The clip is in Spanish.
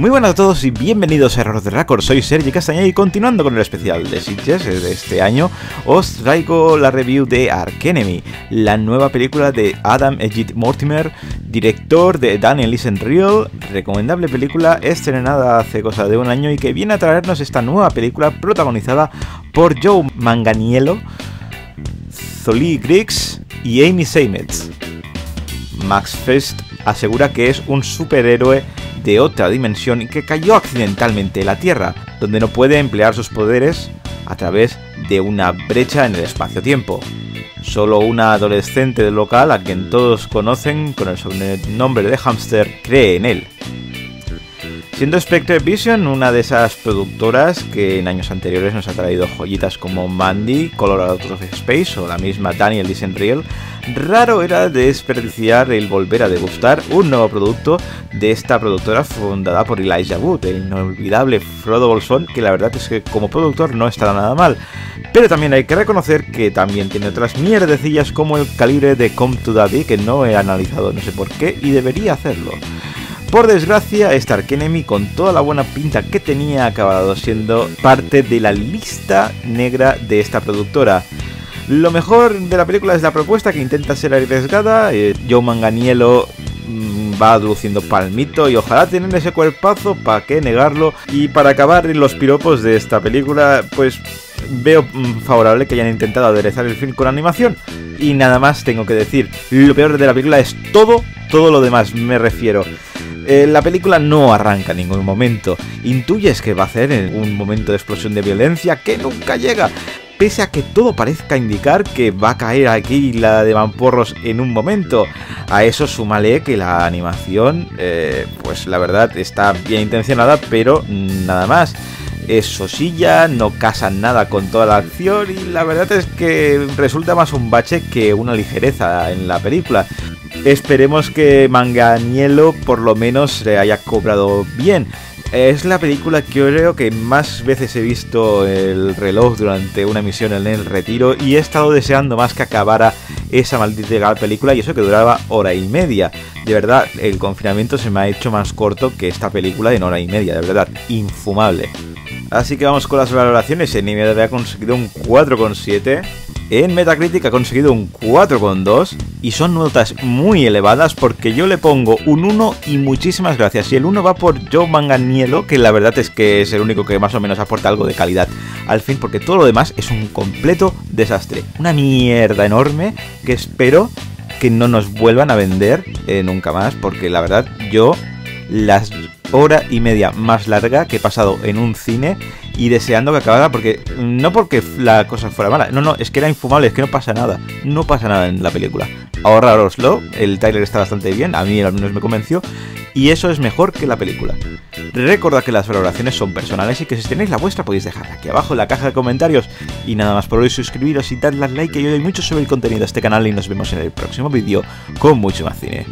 Muy buenas a todos y bienvenidos a Error de Record, soy Sergi Castañeda y continuando con el especial de Sitges de este año, os traigo la review de Arch Enemy, la nueva película de Adam Egit Mortimer, director de Daniel Isn't Real, recomendable película estrenada hace cosa de un año y que viene a traernos esta nueva película protagonizada por Joe Manganiello, Zolí Griggs y Amy Seimetz. Max Fest asegura que es un superhéroe de otra dimensión y que cayó accidentalmente en la Tierra, donde no puede emplear sus poderes a través de una brecha en el espacio-tiempo. Solo una adolescente del local, a quien todos conocen con el sobrenombre de Hamster, cree en él. Siendo Spectre Vision una de esas productoras que en años anteriores nos ha traído joyitas como Mandy, Color Out of Space o la misma Daniel Isn't Real, raro era desperdiciar el volver a degustar un nuevo producto de esta productora fundada por Elijah Wood, el inolvidable Frodo Bolsón, que la verdad es que como productor no está nada mal. Pero también hay que reconocer que también tiene otras mierdecillas como el calibre de Come to Daddy, que no he analizado no sé por qué y debería hacerlo. Por desgracia, esta Arch Enemy, con toda la buena pinta que tenía, ha acabado siendo parte de la lista negra de esta productora. Lo mejor de la película es la propuesta, que intenta ser arriesgada. Joe Manganiello va aduciendo palmito y ojalá tener ese cuerpazo, para qué negarlo. Y para acabar en los piropos de esta película, pues veo favorable que hayan intentado aderezar el film con animación. Y nada más tengo que decir. Lo peor de la película es todo lo demás, me refiero. La película no arranca en ningún momento. Intuyes que va a hacer en un momento de explosión de violencia que nunca llega, pese a que todo parezca indicar que va a caer aquí la de mamporros en un momento. A eso súmale que la animación, pues la verdad está bien intencionada, pero nada más. Es sosilla, no casa nada con toda la acción y la verdad es que resulta más un bache que una ligereza en la película. Esperemos que Manganiello por lo menos se haya cobrado bien. Es la película que yo creo que más veces he visto el reloj durante una emisión en el retiro y he estado deseando más que acabara esa maldita película, y eso que duraba hora y media. De verdad, el confinamiento se me ha hecho más corto que esta película en hora y media, de verdad, infumable. Así que vamos con las valoraciones. En IMDb ha conseguido un 4,7. En Metacritic ha conseguido un 4,2 y son notas muy elevadas porque yo le pongo un 1 y muchísimas gracias. Y el 1 va por Joe Manganiello, que la verdad es que es el único que más o menos aporta algo de calidad al fin, porque todo lo demás es un completo desastre. Una mierda enorme que espero que no nos vuelvan a vender nunca más, porque la verdad yo las hora y media más larga que he pasado en un cine y deseando que acabara, porque no porque la cosa fuera mala, no, es que era infumable, es que no pasa nada en la película. Ahorraroslo, el tráiler está bastante bien, a mí al menos me convenció y eso es mejor que la película. Recordad que las valoraciones son personales y que si tenéis la vuestra podéis dejarla aquí abajo en la caja de comentarios. Y nada más por hoy, suscribiros y darle al like, que yo doy mucho sobre el contenido de este canal y nos vemos en el próximo vídeo con mucho más cine.